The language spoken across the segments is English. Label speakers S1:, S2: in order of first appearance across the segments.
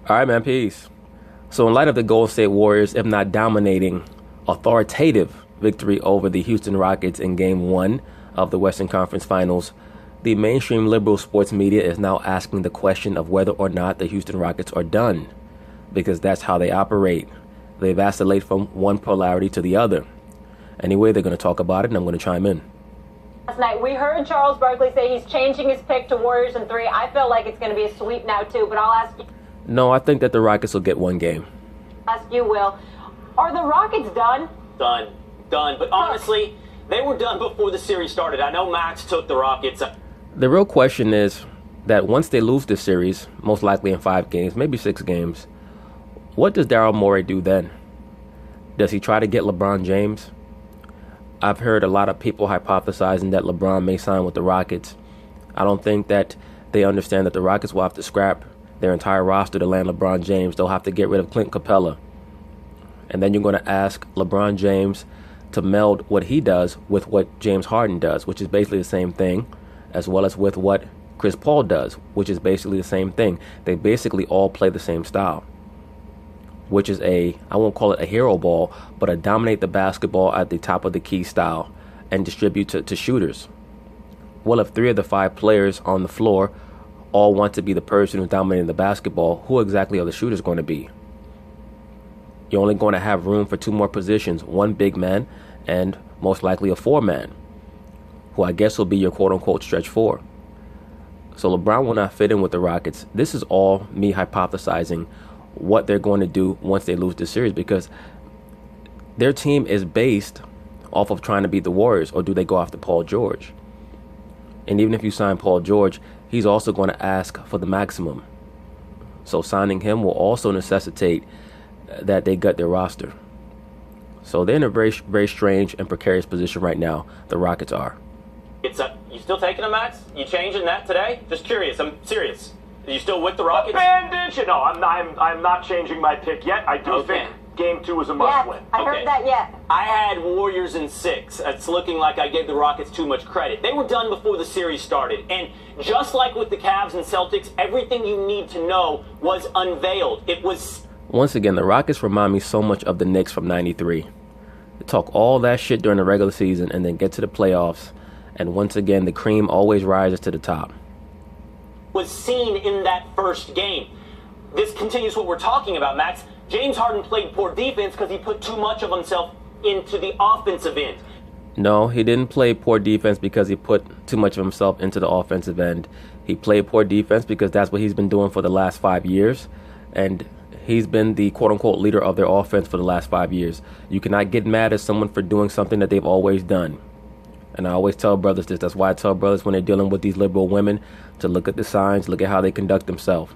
S1: All right, man, peace. So in light of the Golden State Warriors, if not dominating, authoritative victory over the Houston Rockets in Game 1 of the Western Conference Finals, the mainstream liberal sports media is now asking the question of whether or not the Houston Rockets are done, because that's how they operate. They vacillate from one polarity to the other. Anyway, they're going to talk about it, and I'm going to chime in.
S2: Last night, we heard Charles Barkley say he's changing his pick to Warriors in 3. I feel like it's going to be a sweep now, too, but I'll ask you.
S1: No, I think that the Rockets will get one game.
S2: Ask you, Will. Are the Rockets done?
S3: Done. But honestly, they were done before the series started. I know Max took the Rockets.
S1: The real question is that once they lose this series, most likely in 5 games, maybe 6 games, what does Daryl Morey do then? Does he try to get LeBron James? I've heard a lot of people hypothesizing that LeBron may sign with the Rockets. I don't think that they understand that the Rockets will have to scrap their entire roster to land LeBron James. They'll have to get rid of Clint Capella. And then you're going to ask LeBron James to meld what he does with what James Harden does, which is basically the same thing, as well as with what Chris Paul does, which is basically the same thing. They basically all play the same style, which is I won't call it a hero ball, but a dominate the basketball at the top of the key style and distribute to shooters. Well, if 3 of the 5 players on the floor all want to be the person who's dominating the basketball, who exactly are the shooters going to be? You're only going to have room for 2 more positions, 1 big man and most likely a 4-man, who I guess will be your quote-unquote stretch 4. So LeBron will not fit in with the Rockets. This is all me hypothesizing what they're going to do once they lose this series, because their team is based off of trying to beat the Warriors, or do they go after Paul George? And even if you sign Paul George, he's also going to ask for the maximum. So signing him will also necessitate that they gut their roster. So they're in a very, very strange and precarious position right now. The Rockets are.
S3: You still taking them, Max? You changing that today? Just curious. I'm serious. Are you still with the Rockets?
S4: Bandage? No, I'm not changing my pick yet. I do think Game 2 is a must-win.
S2: I heard that yet.
S3: I had Warriors in 6. It's looking like I gave the Rockets too much credit. They were done before the series started. And just like with the Cavs and Celtics, everything you need to know was unveiled. It was...
S1: Once again, the Rockets remind me so much of the Knicks from '93. They talk all that shit during the regular season and then get to the playoffs, and once again, the cream always rises to the top.
S3: Was seen in that first game. This continues what we're talking about, Max. James Harden played poor defense because he put too much of himself into the offensive end.
S1: No, he didn't play poor defense because he put too much of himself into the offensive end. He played poor defense because that's what he's been doing for the last 5 years, and he's been the quote-unquote leader of their offense for the last 5 years. You cannot get mad at someone for doing something that they've always done. And I always tell brothers this. That's why I tell brothers when they're dealing with these liberal women to look at the signs, look at how they conduct themselves,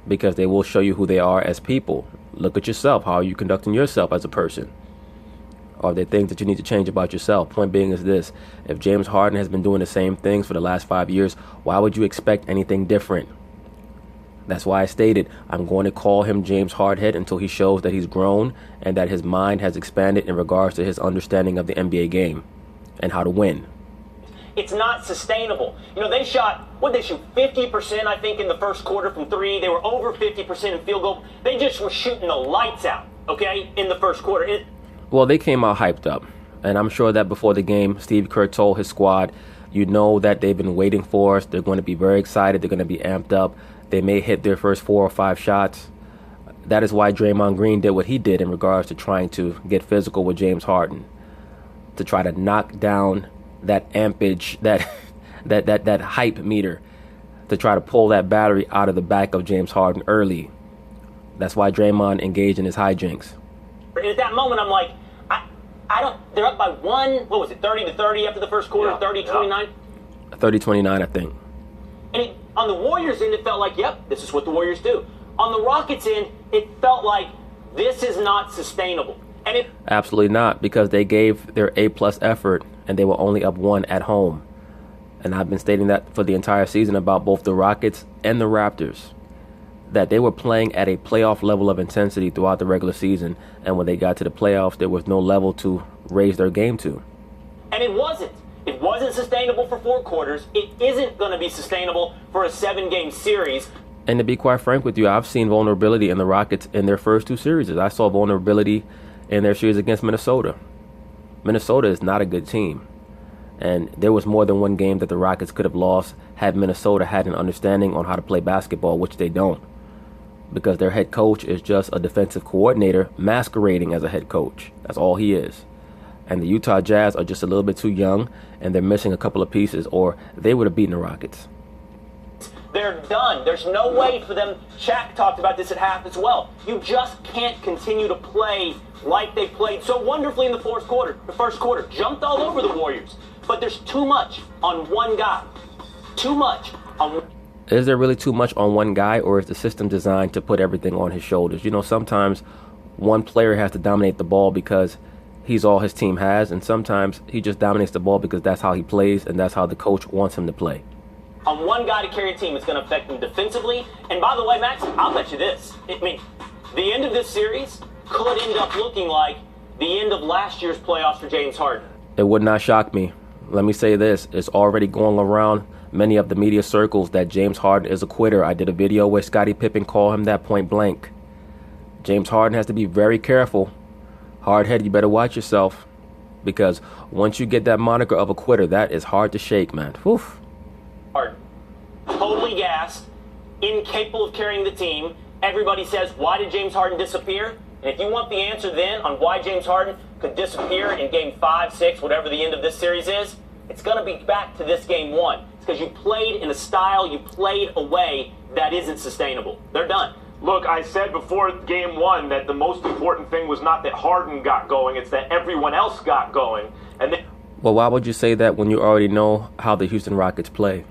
S1: because they will show you who they are as people. Look at yourself. How are you conducting yourself as a person? Are there things that you need to change about yourself? Point being is this. If James Harden has been doing the same things for the last 5 years, why would you expect anything different? That's why I stated I'm going to call him James Hardhead until he shows that he's grown and that his mind has expanded in regards to his understanding of the NBA game and how to win.
S3: It's not sustainable. You know, they shot, what did they shoot, 50%, I think, in the first quarter from 3. They were over 50% in field goal. They just were shooting the lights out, okay, in the first quarter.
S1: Well, they came out hyped up. And I'm sure that before the game, Steve Kerr told his squad, you know that they've been waiting for us. They're going to be very excited. They're going to be amped up. They may hit their first 4 or 5 shots. That is why Draymond Green did what he did in regards to trying to get physical with James Harden, to try to knock down that ampage, that hype meter, to try to pull that battery out of the back of James Harden early. That's why Draymond engaged in his hijinks.
S3: At that moment, I'm like, I don't. They're up by 1. What was it? 30-30 after the first quarter. 30-29.
S1: 30-29, I think.
S3: And on the Warriors end, it felt like, yep, this is what the Warriors do. On the Rockets end, it felt like this is not sustainable. And
S1: absolutely not, because they gave their A-plus effort and they were only up 1 at home. And I've been stating that for the entire season about both the Rockets and the Raptors, that they were playing at a playoff level of intensity throughout the regular season, and when they got to the playoffs, there was no level to raise their game to.
S3: And it wasn't. It wasn't sustainable for 4 quarters. It isn't going to be sustainable for a 7-game series.
S1: And to be quite frank with you, I've seen vulnerability in the Rockets in their first two series. I saw vulnerability in their series against Minnesota. Minnesota is not a good team. And there was more than one game that the Rockets could have lost had Minnesota had an understanding on how to play basketball, which they don't. Because their head coach is just a defensive coordinator masquerading as a head coach. That's all he is. And the Utah Jazz are just a little bit too young, and they're missing a couple of pieces, or they would have beaten the Rockets.
S3: They're done. There's no way for them. Shaq talked about this at half as well. You just can't continue to play like they played so wonderfully in the first quarter. Jumped all over the Warriors. But there's too much on one guy. Too much on.
S1: Is there really too much on one guy, or is the system designed to put everything on his shoulders? You know, sometimes one player has to dominate the ball because he's all his team has, and sometimes he just dominates the ball because that's how he plays and that's how the coach wants him to play.
S3: On one guy to carry a team, it's going to affect them defensively. And by the way, Max, I'll bet you this. The end of this series could end up looking like the end of last year's playoffs for James Harden.
S1: It would not shock me. Let me say this. It's already going around many of the media circles that James Harden is a quitter. I did a video where Scottie Pippen called him that point blank. James Harden has to be very careful. Hardhead, you better watch yourself. Because once you get that moniker of a quitter, that is hard to shake, man. Whew.
S3: Harden, totally gassed, incapable of carrying the team. Everybody says, why did James Harden disappear? And if you want the answer then on why James Harden could disappear in game 5, 6, whatever the end of this series is, it's going to be back to this game 1. It's because you played in a style, you played a way that isn't sustainable. They're done.
S4: Look, I said before game 1 that the most important thing was not that Harden got going, it's that everyone else got going. And then,
S1: well, why would you say that when you already know how the Houston Rockets play?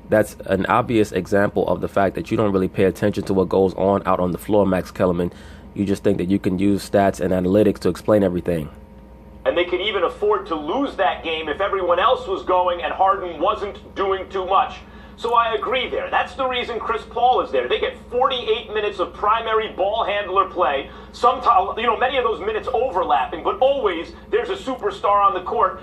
S1: That's an obvious example of the fact that you don't really pay attention to what goes on out on the floor, Max Kellerman. You just think that you can use stats and analytics to explain everything.
S4: And they could even afford to lose that game if everyone else was going and Harden wasn't doing too much. So I agree there. That's the reason Chris Paul is there. They get 48 minutes of primary ball handler play. Sometimes, many of those minutes overlapping, but always there's a superstar on the court.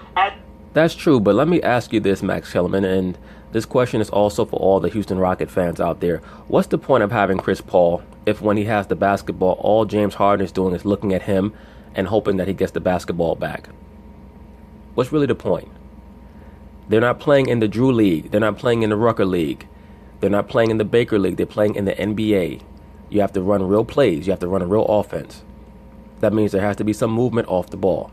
S1: That's true, but let me ask you this, Max Kellerman, and this question is also for all the Houston Rocket fans out there. What's the point of having Chris Paul if when he has the basketball, all James Harden is doing is looking at him and hoping that he gets the basketball back? What's really the point? They're not playing in the Drew League. They're not playing in the Rucker League. They're not playing in the Baker League. They're playing in the NBA. You have to run real plays. You have to run a real offense. That means there has to be some movement off the ball.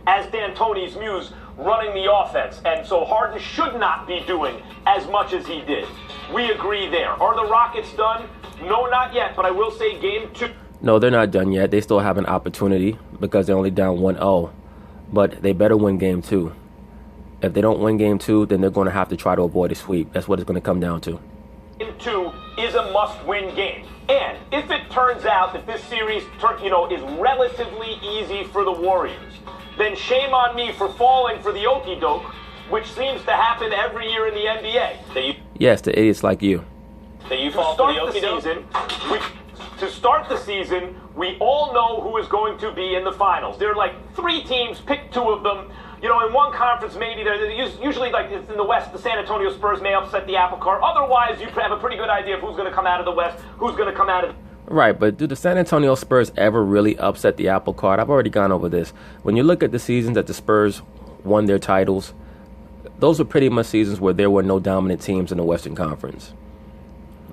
S4: As D'Antoni's muse running the offense, and so Harden should not be doing as much as he did. We agree there. Are the Rockets done? No, not yet, but I will say game 2.
S1: No, they're not done yet. They still have an opportunity because they're only down 1-0. But they better win game 2. If they don't win game 2, then they're going to have to try to avoid a sweep. That's what it's going to come down to.
S4: Game 2 is a must-win game. And if it turns out that this series, is relatively easy for the Warriors, then shame on me for falling for the okie doke, which seems to happen every year in the NBA.
S1: Yes, the idiots like you.
S3: That you fall for the okie doke?
S4: To start the season, we all know who is going to be in the finals. There are like 3 teams, pick 2 of them. In one conference, maybe usually like in the West, the San Antonio Spurs may upset the apple cart. Otherwise, you have a pretty good idea of who's going to come out of the West, who's going to come out of the...
S1: Right, but do the San Antonio Spurs ever really upset the apple cart? I've already gone over this. When you look at the seasons that the Spurs won their titles, those were pretty much seasons where there were no dominant teams in the Western Conference.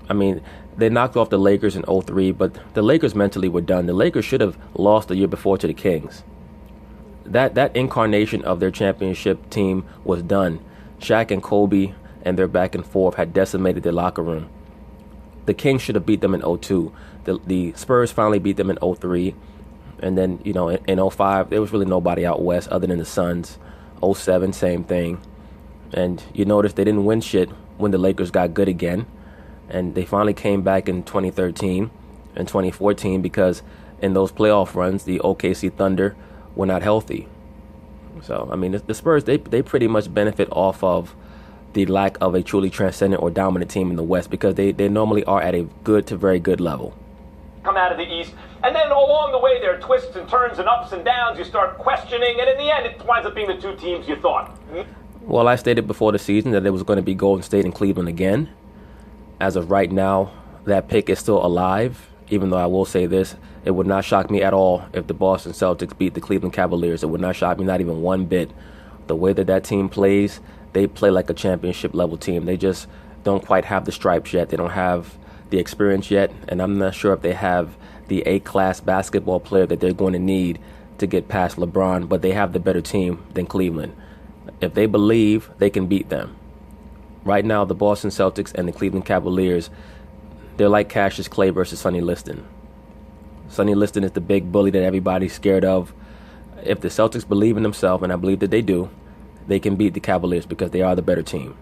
S1: I mean, they knocked off the Lakers in 2003, but the Lakers mentally were done. The Lakers should have lost the year before to the Kings. That incarnation of their championship team was done. Shaq and Kobe and their back and forth had decimated their locker room. The Kings should have beat them in 2002. The Spurs finally beat them in 2003. And then, in 2005, there was really nobody out west other than the Suns. 2007, same thing. And you notice they didn't win shit when the Lakers got good again. And they finally came back in 2013 and 2014 because in those playoff runs, the OKC Thunder were not healthy. So, I mean, the Spurs, they pretty much benefit off of the lack of a truly transcendent or dominant team in the West because they normally are at a good to very good level.
S4: Come out of the East, and then along the way there are twists and turns and ups and downs. You start questioning, and in the end, it winds up being the 2 teams you thought.
S1: Well, I stated before the season that it was going to be Golden State and Cleveland again. as of right now, that pick is still alive, even though I will say this, it would not shock me at all if the Boston Celtics beat the Cleveland Cavaliers. It would not shock me, not even one bit. The way that team plays, they play like a championship level team. They just don't quite have the stripes yet. They don't have the experience yet, and I'm not sure if they have the A-class basketball player that they're going to need to get past LeBron, but they have the better team than Cleveland. If they believe, they can beat them. Right now, the Boston Celtics and the Cleveland Cavaliers, they're like Cassius Clay versus Sonny Liston. Sonny Liston is the big bully that everybody's scared of. If the Celtics believe in themselves, and I believe that they do, they can beat the Cavaliers because they are the better team.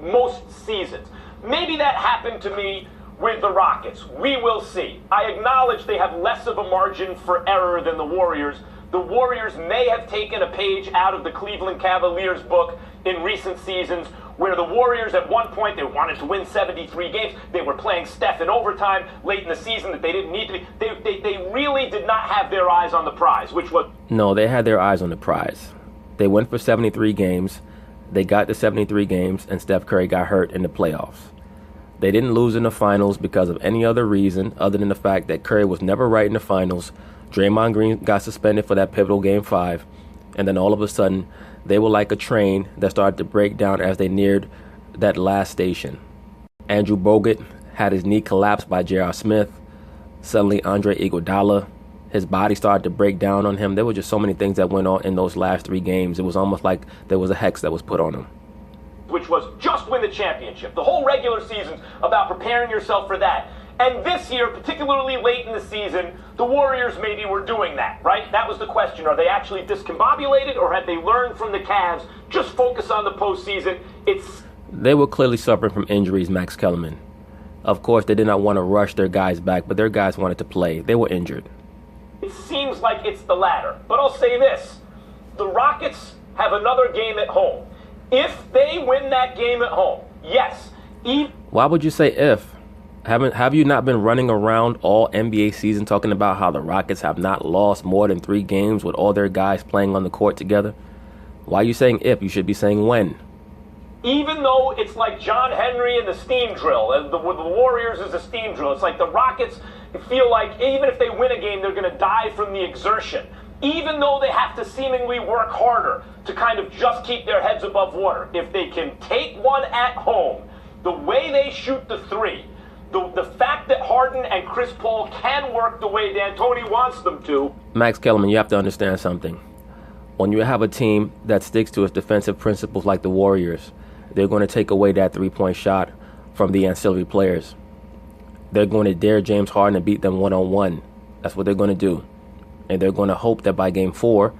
S4: Most seasons. Maybe that happened to me with the Rockets. We will see. I acknowledge they have less of a margin for error than the Warriors. The Warriors may have taken a page out of the Cleveland Cavaliers book in recent seasons, where the Warriors at one point, they wanted to win 73 games. They were playing Steph in overtime late in the season that they didn't need to be. They really did not have their eyes on the prize, which was...
S1: No, they had their eyes on the prize. They went for 73 games. They got to 73 games, and Steph Curry got hurt in the playoffs. They didn't lose in the finals because of any other reason other than the fact that Curry was never right in the finals. Draymond Green got suspended for that pivotal Game 5. And then all of a sudden, they were like a train that started to break down as they neared that last station. Andrew Bogut had his knee collapsed by J.R. Smith. Suddenly, Andre Iguodala, his body started to break down on him. There were just so many things that went on in those last 3 games. It was almost like there was a hex that was put on him.
S4: Which was just win the championship. The whole regular season's about preparing yourself for that. And this year, particularly late in the season, the Warriors maybe were doing that, right? That was the question. Are they actually discombobulated, or had they learned from the Cavs? Just focus on the postseason.
S1: They were clearly suffering from injuries, Max Kellerman. Of course, they did not want to rush their guys back, but their guys wanted to play. They were injured.
S4: It seems like it's the latter. But I'll say this. The Rockets have another game at home. If they win that game at home, yes.
S1: Why would you say if? Have you not been running around all NBA season talking about how the Rockets have not lost more than 3 games with all their guys playing on the court together? Why are you saying if? You should be saying when.
S4: Even though it's like John Henry and the steam drill, and the Warriors is a steam drill, it's like the Rockets feel like even if they win a game, they're going to die from the exertion. Even though they have to seemingly work harder to kind of just keep their heads above water. If they can take one at home, the way they shoot the 3, the fact that Harden and Chris Paul can work the way D'Antoni wants them to.
S1: Max Kellerman, you have to understand something. When you have a team that sticks to its defensive principles like the Warriors, they're going to take away that 3-point shot from the ancillary players. They're going to dare James Harden and beat them one-on-one. That's what they're going to do. And they're going to hope that by Game 4,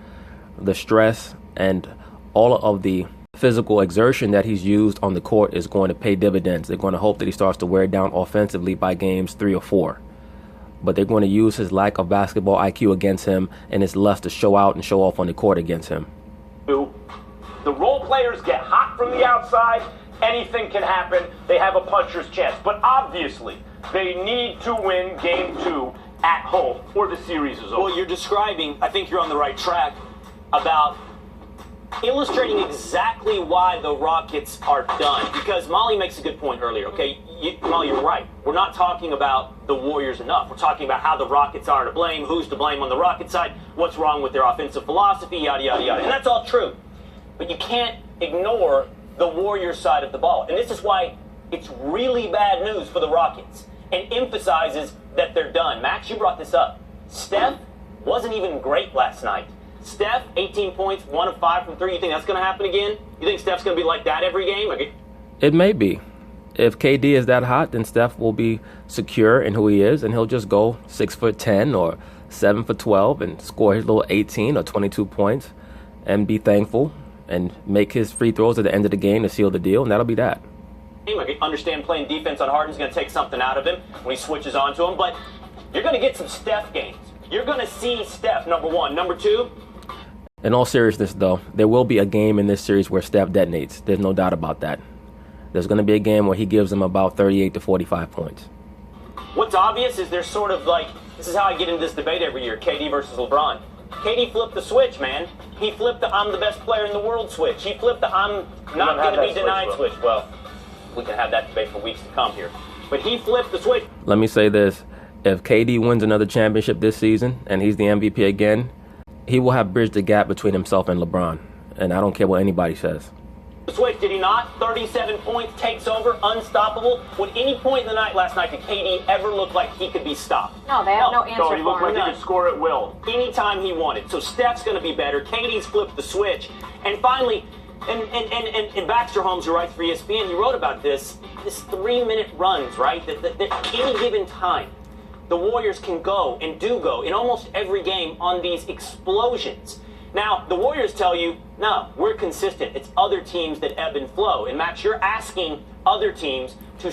S1: the stress and all of the physical exertion that he's used on the court is going to pay dividends. They're going to hope that he starts to wear down offensively by Games 3 or 4. But they're going to use his lack of basketball IQ against him and his lust to show out and show off on the court against him.
S4: The role players get hot from the outside. Anything can happen. They have a puncher's chance. But obviously, they need to win Game 2 at home, or the series is over.
S3: Well, you're describing, I think you're on the right track, about illustrating exactly why the Rockets are done. Because Molly makes a good point earlier, okay? Molly, you're right. We're not talking about the Warriors enough. We're talking about how the Rockets are to blame, who's to blame on the Rocket side, what's wrong with their offensive philosophy, yada, yada, yada. And that's all true. But you can't ignore the Warriors side of the ball. And this is why it's really bad news for the Rockets and emphasizes that they're done. Max, you brought this up. Steph wasn't even great last night. Steph, 18 points, 1 of 5 from 3. You think that's going to happen again? You think Steph's going to be like that every game? Okay.
S1: It may be. If KD is that hot, then Steph will be secure in who he is, and he'll just go 6'10" or 7 for 12 and score his little 18 or 22 points and be thankful and make his free throws at the end of the game to seal the deal, and that'll be that.
S3: I understand playing defense on Harden's going to take something out of him when he switches onto him, but you're going to get some Steph games. You're going to see Steph, number 1. Number 2.
S1: In all seriousness, though, there will be a game in this series where Steph detonates. There's no doubt about that. There's going to be a game where he gives them about 38 to 45 points.
S3: What's obvious is there's sort of like, this is how I get into this debate every year, KD versus LeBron. KD flipped the switch, man. He flipped the I'm the best player in the world switch. He flipped the I'm not going to be denied switch. Well, we can have that debate for weeks to come here. But he flipped the switch.
S1: Let me say this. If KD wins another championship this season and he's the MVP again, he will have bridged the gap between himself and LeBron. And I don't care what anybody says.
S3: Switch, did he not? 37 points, takes over, unstoppable. Would any point in the night last night did KD ever look like he could be stopped?
S2: No, they have no answer
S4: No, he looked
S2: for
S4: like
S2: him.
S4: he could score at will.
S3: Anytime he wanted. So Steph's going to be better. KD's flipped the switch. And finally, and Baxter Holmes, who writes for ESPN, he wrote about this 3-minute runs, right? That any given time, the Warriors can go and do go in almost every game on these explosions. Now, the Warriors tell you, no, we're consistent. It's other teams that ebb and flow. And Max, you're asking other teams to...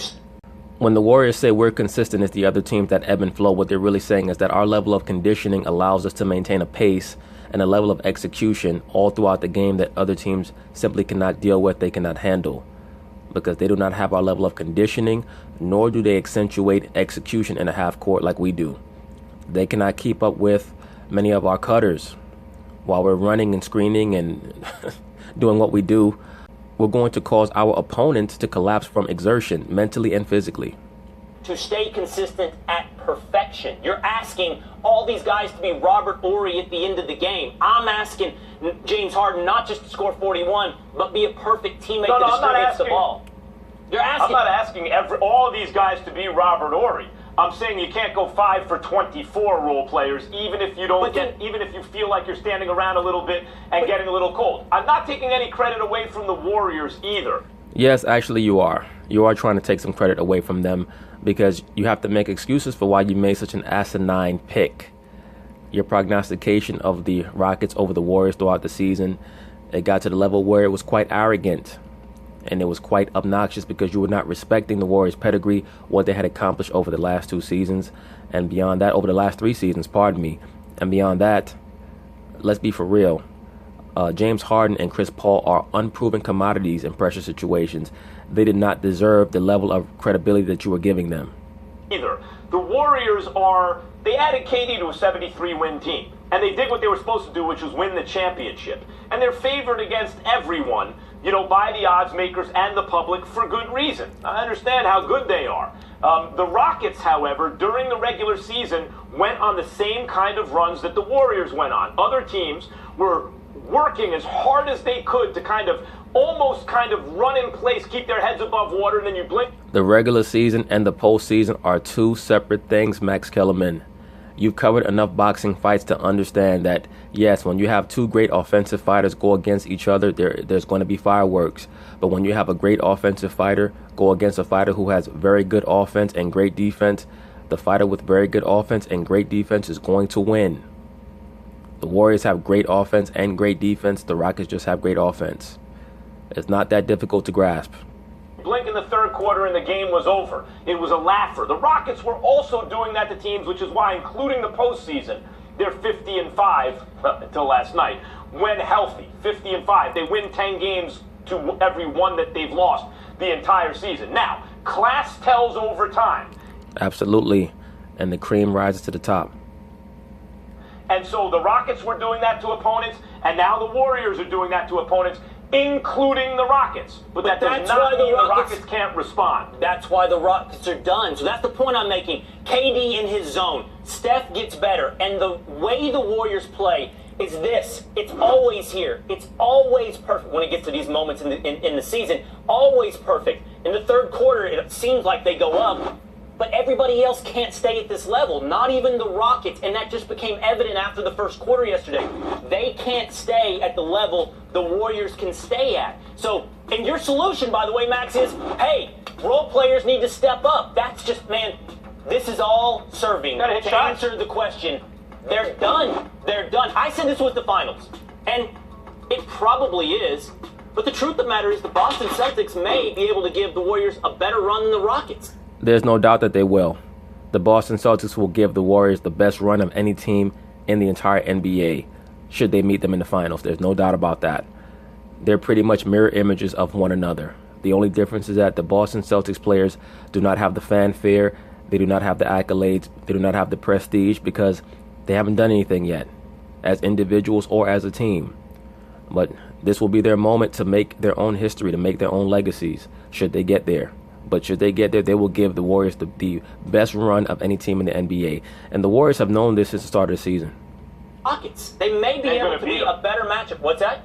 S1: When the Warriors say we're consistent, it's the other teams that ebb and flow. What they're really saying is that our level of conditioning allows us to maintain a pace and a level of execution all throughout the game that other teams simply cannot deal with, they cannot handle. Because they do not have our level of conditioning, nor do they accentuate execution in a half court like we do. They cannot keep up with many of our cutters. While we're running and screening and doing what we do, we're going to cause our opponents to collapse from exertion, mentally and physically.
S3: To stay consistent at perfection. You're asking all these guys to be Robert Horry at the end of the game. I'm asking James Harden not just to score 41, but be a perfect teammate that distributes the ball. You're asking.
S4: I'm not asking all of these guys to be Robert Horry. I'm saying you can't go 5 for 24 role players, even if you don't even if you feel like you're standing around a little bit and getting a little cold. I'm not taking any credit away from the Warriors either.
S1: Yes, actually you are. You are trying to take some credit away from them because you have to make excuses for why you made such an asinine pick. Your prognostication of the Rockets over the Warriors throughout the season, it got to the level where it was quite arrogant. And it was quite obnoxious because you were not respecting the Warriors' pedigree, what they had accomplished over the last 2 seasons, and beyond that, over the last 3 seasons, pardon me. And beyond that, let's be for real. James Harden and Chris Paul are unproven commodities in pressure situations. They did not deserve the level of credibility that you were giving them.
S4: Either. The Warriors they added KD to a 73-win team. And they did what they were supposed to do, which was win the championship. And they're favored against everyone, by the odds makers and the public for good reason. I understand how good they are. The Rockets, however, during the regular season, went on the same kind of runs that the Warriors went on. Other teams were working as hard as they could to almost run in place, keep their heads above water, and then you blink.
S1: The regular season and the postseason are 2 separate things, Max Kellerman. You've covered enough boxing fights to understand that, yes, when you have 2 great offensive fighters go against each other, there's going to be fireworks. But when you have a great offensive fighter go against a fighter who has very good offense and great defense, the fighter with very good offense and great defense is going to win. The Warriors have great offense and great defense. The Rockets just have great offense. It's not that difficult to grasp.
S4: Blink in the third quarter and the game was over. It was a laugher. The Rockets were also doing that to teams, which is why, including the postseason, they're 50-5 until last night. When healthy, 50-5. They win 10 games to every one that they've lost the entire season. Now, class tells over time.
S1: Absolutely. And the cream rises to the top.
S4: And so the Rockets were doing that to opponents, and now the Warriors are doing that to opponents, including the Rockets. But that does not mean the Rockets can't respond.
S3: That's why the Rockets are done. So that's the point I'm making. KD in his zone. Steph gets better. And the way the Warriors play is this. It's always here. It's always perfect when it gets to these moments in the season. Always perfect. In the third quarter, it seems like they go up. But everybody else can't stay at this level, not even the Rockets, and that just became evident after the first quarter yesterday. They can't stay at the level the Warriors can stay at. So, and your solution, by the way, Max, is, hey, role players need to step up. That's just, man, this is all serving to answer the question. They're done. They're done. I said this was the finals, and it probably is. But the truth of the matter is the Boston Celtics may be able to give the Warriors a better run than the Rockets.
S1: There's no doubt that they will. The Boston Celtics will give the Warriors the best run of any team in the entire NBA should they meet them in the finals. There's no doubt about that. They're pretty much mirror images of one another. The only difference is that the Boston Celtics players do not have the fanfare, they do not have the accolades, they do not have the prestige because they haven't done anything yet, as individuals or as a team. But this will be their moment to make their own history, to make their own legacies, should they get there. But should they get there, they will give the Warriors the best run of any team in the NBA. And the Warriors have known this since the start of the season.
S3: Rockets. They may be able to be a better matchup. What's that?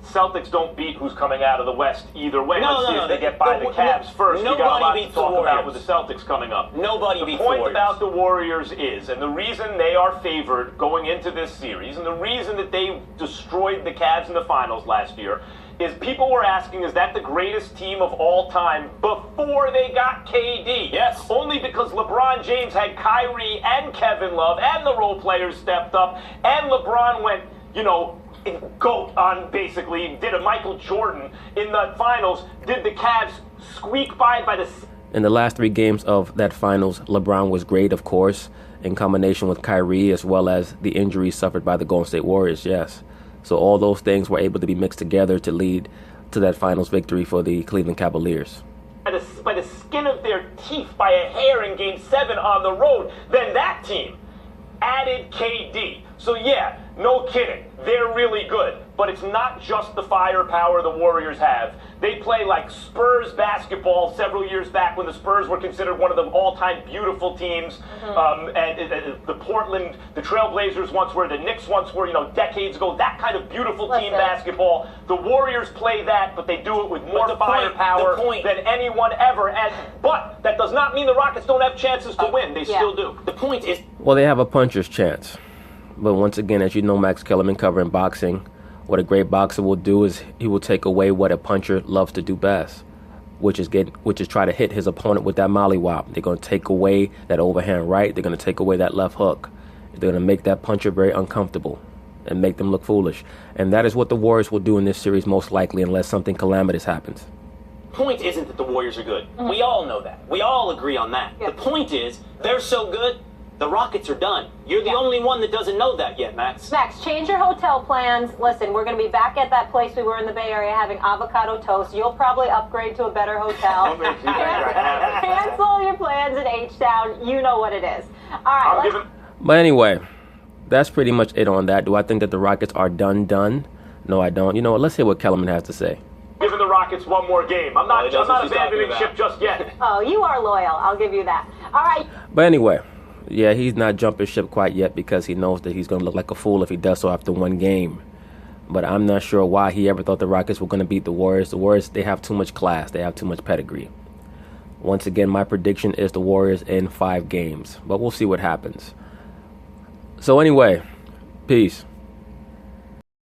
S4: Celtics don't beat who's coming out of the West either way.
S3: No,
S4: Let's see if they get by the Cavs first. We got a lot to talk about with the Celtics coming up.
S3: Nobody beats
S4: the Warriors. The point about the Warriors is, and the reason they are favored going into this series, and the reason that they destroyed the Cavs in the finals last year, is people were asking, is that the greatest team of all time before they got KD?
S3: Yes.
S4: Only because LeBron James had Kyrie and Kevin Love, and the role players stepped up, and LeBron went, GOAT on basically, did a Michael Jordan in the finals. Did the Cavs squeak by the...
S1: In the last 3 games of that finals, LeBron was great, of course, in combination with Kyrie, as well as the injuries suffered by the Golden State Warriors, yes. So all those things were able to be mixed together to lead to that finals victory for the Cleveland Cavaliers.
S4: By the skin of their teeth, by a hair in Game 7 on the road, then that team added KD. So yeah, no kidding, they're really good. But it's not just the firepower the Warriors have. They play like Spurs basketball several years back when the Spurs were considered one of the all-time beautiful teams. And the Portland, the Trailblazers once were, the Knicks once were, decades ago. That kind of beautiful team basketball. The Warriors play that, but they do it with more firepower than anyone ever. But that does not mean the Rockets don't have chances to win. They still do.
S3: The point is...
S1: Well, they have a puncher's chance. But once again, as you know, Max Kellerman covering boxing, what a great boxer will do is he will take away what a puncher loves to do best, which is try to hit his opponent with that mollywop. They're going to take away that overhand right. They're going to take away that left hook. They're going to make that puncher very uncomfortable and make them look foolish. And that is what the Warriors will do in this series most likely, unless something calamitous happens.
S3: The point isn't that the Warriors are good. We all know that. We all agree on that. The point is, they're so good, the Rockets are done. You're the only one that doesn't know that yet, Max.
S2: Max, change your hotel plans. Listen, we're going to be back at that place we were in the Bay Area having avocado toast. You'll probably upgrade to a better hotel. Cancel your plans in H-Town. You know what it is. All right.
S1: But anyway, that's pretty much it on that. Do I think that the Rockets are done? No, I don't. You know what? Let's hear what Kellerman has to say.
S4: Giving the Rockets one more game. I'm not abandoning ship just yet.
S2: Oh, you are loyal. I'll give you that. All right.
S1: But anyway, yeah, he's not jumping ship quite yet because he knows that he's going to look like a fool if he does so after one game. But I'm not sure why he ever thought the Rockets were going to beat the Warriors. The Warriors, they have too much class. They have too much pedigree. Once again, my prediction is the Warriors in 5 games. But we'll see what happens. So anyway, peace.